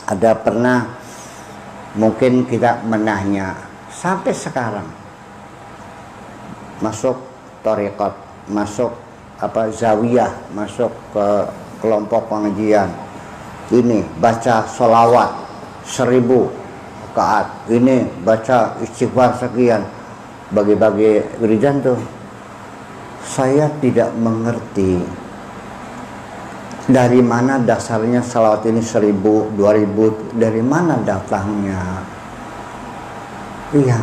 Ada pernah mungkin kita menanya sampai sekarang masuk thariqat, masuk zawiyah, masuk ke kelompok pengajian, ini baca sholawat 1000 rakaat, ini baca istighfar sekian, bagi-bagi wiridan tuh. Saya tidak mengerti dari mana dasarnya salawat ini 1000, 2000, dari mana datangnya. Iya,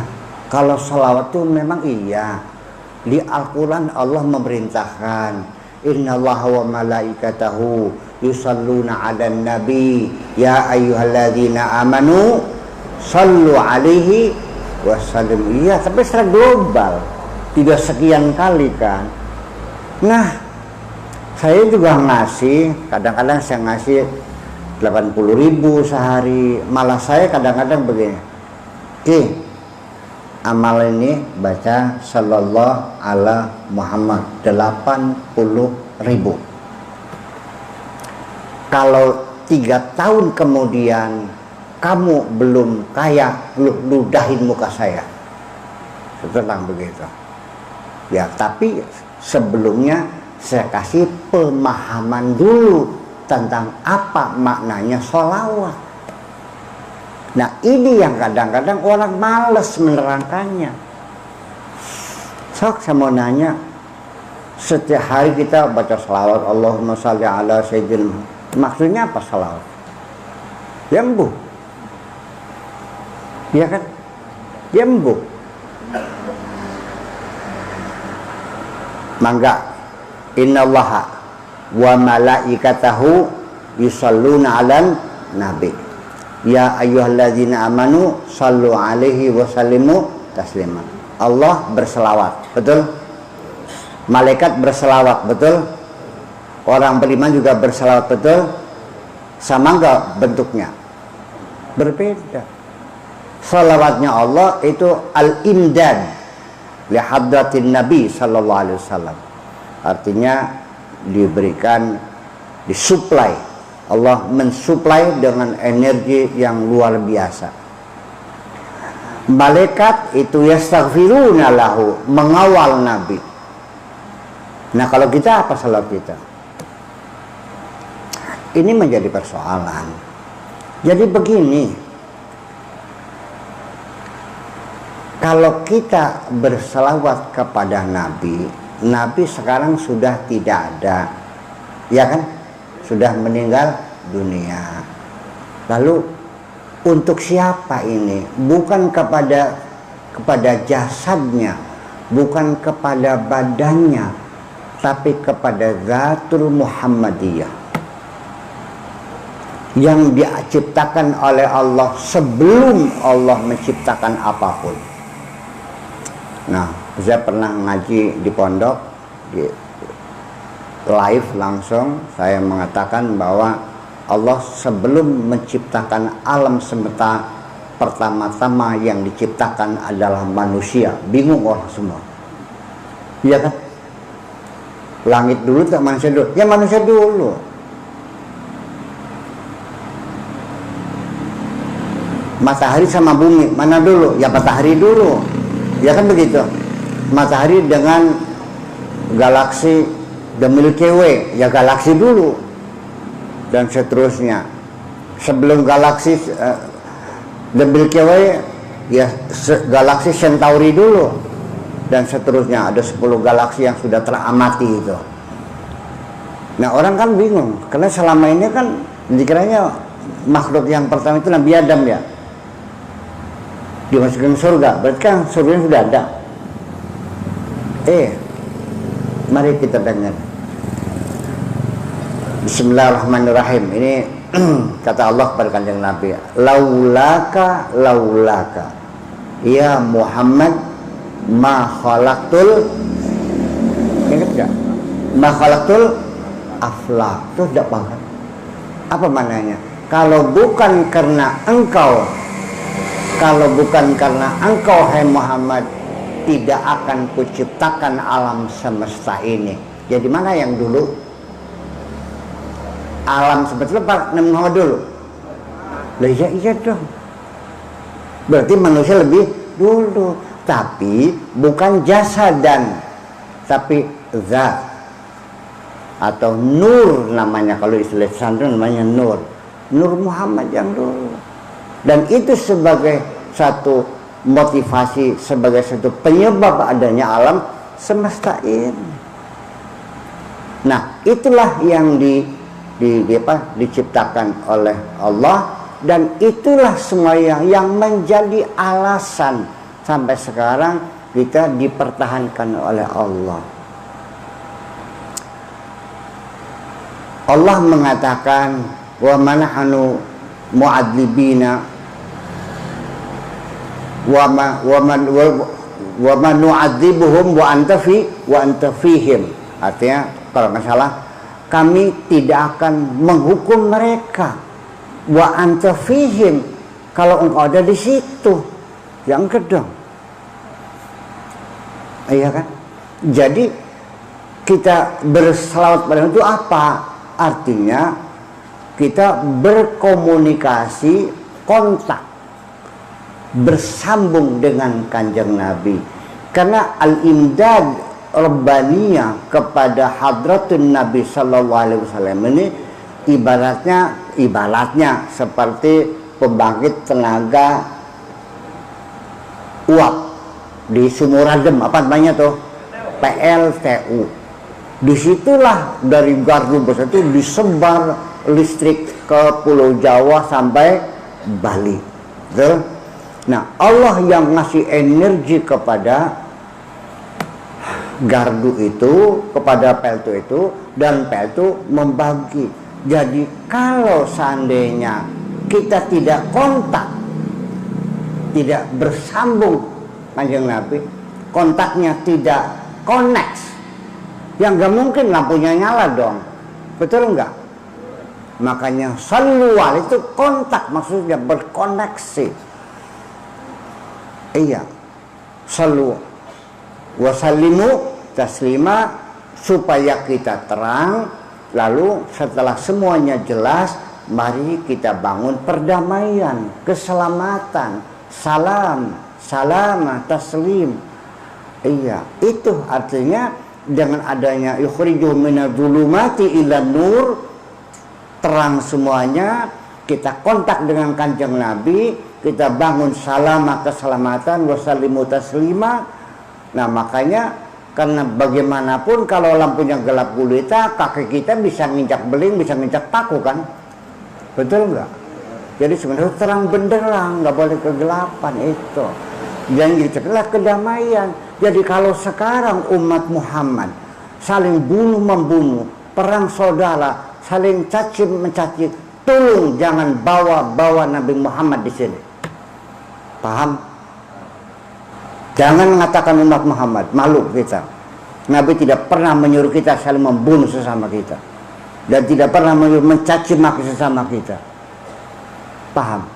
kalau salawat itu memang iya, di Al-Quran Allah memerintahkan, innallaha wa malaikatahu yusalluna 'alan nabi ya ayyuhalladzina amanu sallu alaihi wasallim. Iya, tapi secara global, tidak sekian kali kan. Nah, saya juga ngasih, kadang-kadang saya ngasih 80.000 sehari. Malah saya kadang-kadang begini, amal ini baca sallallahu ala Muhammad 80.000. Kalau 3 tahun kemudian kamu belum kaya, ludahin muka saya. Tentang begitu. Ya, tapi sebelumnya saya kasih pemahaman dulu tentang apa maknanya sholawat. Nah, ini yang kadang-kadang orang males menerangkannya. Sok, saya mau nanya, setiap hari kita baca sholawat Allahumma sholli ala sayyidina, maksudnya apa sholawat? Yembuh, ya kan? Yembuh. Mangga, innallaha wa malaikatahu yusalluna 'alan nabi ya ayyuhalladzina amanu sallu alaihi wa sallimu taslima. Allah berselawat, betul? Malaikat berselawat, betul? Orang beriman juga berselawat, betul? Sama enggak bentuknya? Berbeda. Salawatnya Allah itu al-imdad li hadratin Nabi sallallahu alaihi wasallam. Artinya diberikan, disuplai. Allah mensuplai dengan energi yang luar biasa. Malaikat itu yastaghfiruna lahu, mengawal Nabi. Nah, kalau kita apa salat kita? Ini menjadi persoalan. Jadi begini, kalau kita berselawat kepada Nabi, Nabi sekarang sudah tidak ada, ya kan? Sudah meninggal dunia. Lalu untuk siapa ini? Bukan kepada jasadnya, bukan kepada badannya, tapi kepada Zatul Muhammadiyah yang diciptakan oleh Allah sebelum Allah menciptakan apapun. Nah, saya pernah ngaji di pondok, di live langsung saya mengatakan bahwa Allah sebelum menciptakan alam semesta, pertama-tama yang diciptakan adalah manusia. Bingung orang semua, iya kan? Langit dulu atau manusia dulu? Ya manusia dulu. Matahari sama bumi mana dulu? Ya matahari dulu, ya kan begitu. Matahari dengan galaksi The Milky Way, ya galaksi dulu, dan seterusnya. Sebelum galaksi The Milky Way, ya galaksi Centauri dulu, dan seterusnya. Ada 10 galaksi yang sudah teramati itu. Nah, orang kan bingung, karena selama ini kan dikiranya makhluk yang pertama itu Nabi Adam, ya, dimasukkan surga, berarti kan surga sudah ada. Mari kita dengar. Bismillahirrahmanirrahim. Ini kata Allah kepada kanjeng Nabi, laulaka ya Muhammad ma khalaqtul, ingat gak? Ma khalaqtul aflak. Itu tidak paham. Apa maknanya? Kalau bukan karena engkau, hai Muhammad, tidak akan kuciptakan alam semesta ini. Jadi mana yang dulu? Alam semesta Nabi Muhammad dulu? Lah iya dong. Berarti manusia lebih dulu, tapi bukan jasadan, tapi zat atau nur namanya, kalau istilah pesantren namanya nur. Nur Muhammad yang dulu. Dan itu sebagai satu motivasi, sebagai satu penyebab adanya alam semesta ini. Nah, itulah yang diciptakan oleh Allah, dan itulah semua yang menjadi alasan sampai sekarang kita dipertahankan oleh Allah. Allah mengatakan, wa manahanu mu'adzibina wa man nu'adzibuhum wa anta fihim. Artinya kalau nggak salah, kami tidak akan menghukum mereka, wa anta fihim, kalau engkau ada di situ. Yang kedua, iya kan? Jadi kita berselawat pada itu apa? Artinya kita berkomunikasi, kontak, bersambung dengan Kanjeng Nabi. Karena al-imdad rabbaniyah kepada hadratun Nabi sallallahu alaihi wasallam ini ibaratnya seperti pembangkit tenaga uap di Sumuradem, apa namanya tuh? PLTU. Disitulah dari gardu besar itu disebar listrik ke Pulau Jawa sampai Bali. Betul? Nah, Allah yang ngasih energi kepada gardu itu, kepada PLTU itu, dan PLTU membagi. Jadi kalau seandainya kita tidak kontak, tidak bersambung Kanjeng Nabi, kontaknya tidak connect, yang gak mungkin lampunya nyala dong. Betul enggak? Makanya sallual itu kontak, maksudnya berkoneksi. Iya, sallu wasallimu taslima, supaya kita terang. Lalu setelah semuanya jelas, mari kita bangun perdamaian, keselamatan, salam, salamah, taslim. Iya, itu artinya dengan adanya yukhrijuhum minadh-dhulumati ilan nur, terang semuanya, kita kontak dengan Kanjeng Nabi, kita bangun salamah, keselamatan, wasallimu taslima. Nah, makanya karena bagaimanapun kalau lampunya gelap gulita, kaki kita bisa nginjak beling, bisa nginjak paku kan? Betul nggak? Jadi sebenarnya terang benderang, nggak boleh kegelapan itu. Dan itulah kedamaian. Jadi kalau sekarang umat Muhammad saling bunuh membunuh, perang saudara, saling caci mencaci, tolong jangan bawa Nabi Muhammad di sini. Paham? Jangan mengatakan umat Muhammad, malu kita. Nabi tidak pernah menyuruh kita saling membunuh sesama kita, dan tidak pernah menyuruh mencaci maki sesama kita. Paham?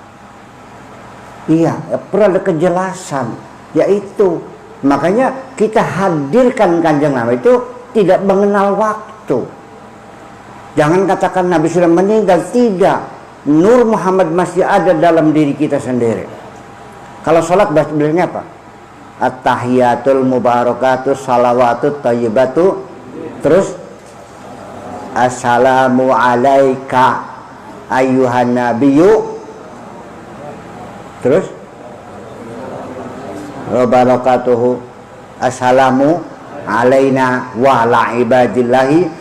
Iya, perlu ada kejelasan, yaitu makanya kita hadirkan Kanjeng Nabi itu tidak mengenal waktu. Jangan katakan Nabi sudah meninggal, tidak. Nur Muhammad masih ada dalam diri kita sendiri. Kalau sholat bahasa bilangnya apa? At-tahiyatul mubarakatus salawatut tayyibatu, terus assalamu alaika ayyuhan nabiyyu, terus wabarakatuhu, assalamu alaina wa ala ibadillahi,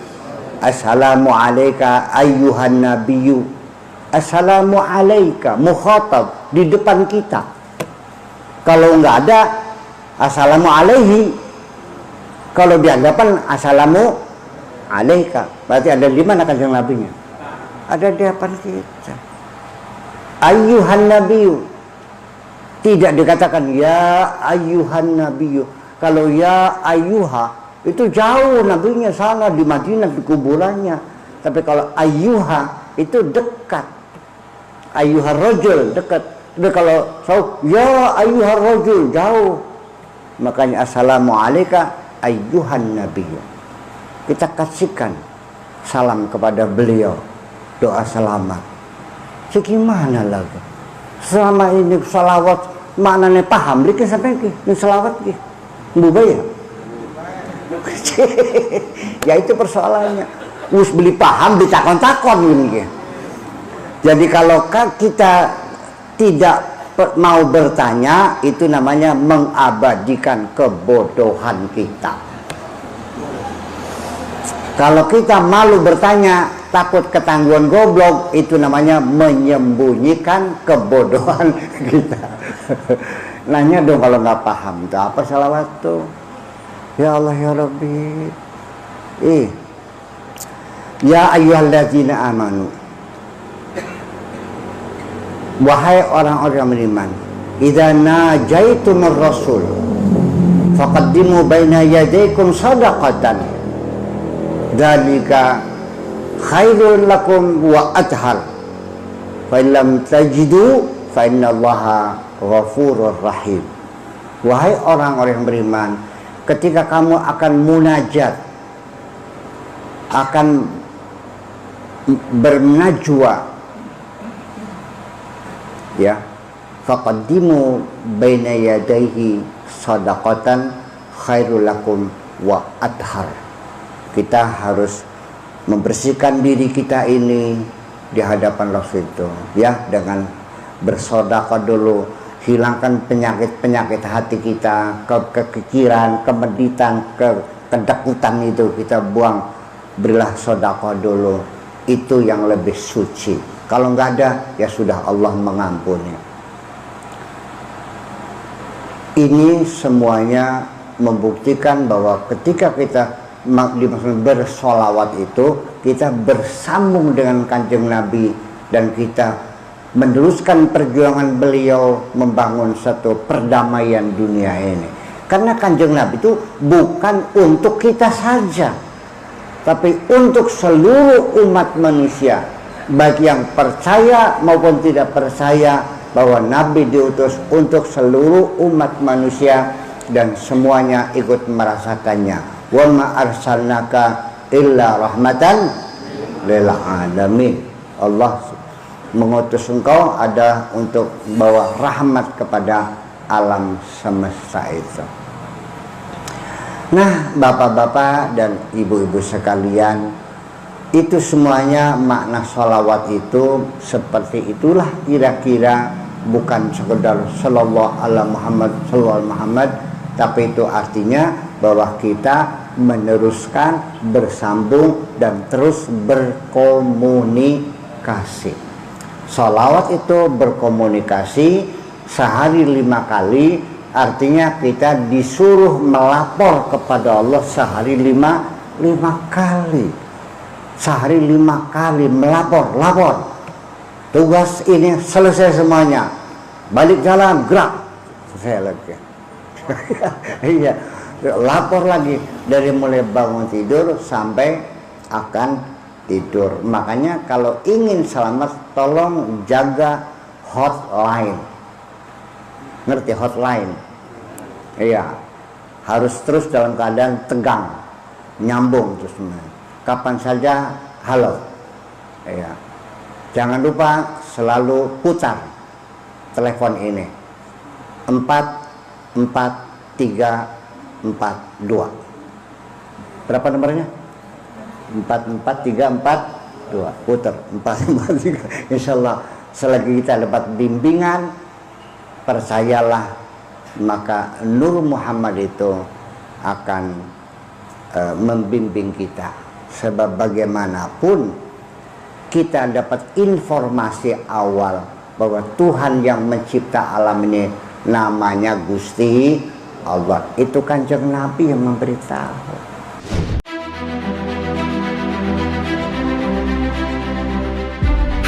assalamu alaika ayyuhan nabiyyu. Assalamu alaika, mukhatab di depan kita. Kalau nggak ada assalamu alaihi, kalau di hadapan assalamu alaika, berarti ada di mana Kanjeng Nabinya? Ada di hadapan kita. Ayyuhan nabiyyu, tidak dikatakan ya ayyuhan nabiyyu. Kalau ya ayyuha itu jauh, nabinya sana di Madinah di kuburannya. Tapi kalau ayyuha itu dekat. Ayyuhar rajul dekat. Tapi kalau ya ayyuhar rajul jauh. Makanya assalamu alayka ayyuhan nabiyyu. Kita kasihkan salam kepada beliau, doa selamat. Gimana lagi? Selama ini salawat maknanya paham, lagi sampai ini salawat ki, buka ya? Ya itu persoalannya. Us beli paham ditakon-takon ini. Jadi kalau kita tidak mau bertanya, itu namanya mengabadikan kebodohan kita. Kalau kita malu bertanya, takut ketangguhan goblok, itu namanya menyembunyikan kebodohan kita. Nanya dong kalau nggak paham, itu apa salawat tuh? Ya Allah ya Rabbi. Ya ayyuhalladzina amanu. Wahai orang-orang beriman, idza najaitumur rasul faqaddimu baina yadaykum shadaqatan dzalika khairul lakum wa athhar fa illam tajidu fa innallaha ghafurur rahim. Wahai orang-orang yang beriman, ketika kamu akan munajat, akan bernajwa, ya, faqaddimu baina yadayhi shadaqatan khairul lakum wa athhar. Kita harus membersihkan diri kita ini di hadapan Rasul itu, ya, dengan bersedekah dulu, hilangkan penyakit-penyakit hati kita, kekikiran, kemeditan, kedekutan itu kita buang, berilah sedekah dulu, itu yang lebih suci. Kalau nggak ada, ya sudah, Allah mengampuni. Ini semuanya membuktikan bahwa ketika kita bersolawat itu, kita bersambung dengan Kanjeng Nabi, dan kita meneruskan perjuangan beliau membangun satu perdamaian dunia ini. Karena Kanjeng Nabi itu bukan untuk kita saja, tapi untuk seluruh umat manusia, baik yang percaya maupun tidak percaya, bahwa Nabi diutus untuk seluruh umat manusia dan semuanya ikut merasakannya. Wa ma arsalnaka illa rahmatan lil alamin. Allah mengutus engkau ada untuk bawa rahmat kepada alam semesta itu. Nah, bapak-bapak dan ibu-ibu sekalian, itu semuanya makna sholawat itu seperti itulah kira-kira, bukan sekedar sallallahu ala Muhammad sallallahu Muhammad, tapi itu artinya bahwa kita meneruskan, bersambung, dan terus berkomunikasi. Sholawat itu berkomunikasi sehari 5 kali, artinya kita disuruh melapor kepada Allah sehari 5 kali. Sehari 5 kali lapor. Tugas ini selesai semuanya, balik jalan, gerak, selesai lagi. Iya, lapor lagi dari mulai bangun tidur sampai akan tidur. Makanya kalau ingin selamat, tolong jaga hotline. Ngerti hotline? Iya, harus terus dalam keadaan tegang, nyambung terus semuanya. Kapan saja halo, ya. Jangan lupa selalu putar telepon ini 44342. Berapa nomornya? 44342. Putar 443. Insyaallah selagi kita dapat bimbingan, percayalah, maka Nur Muhammad itu akan membimbing kita. Sebab bagaimanapun kita dapat informasi awal bahwa Tuhan yang mencipta alam ini namanya Gusti Allah. Itu Kanjeng Nabi yang memberitahu.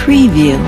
Preview.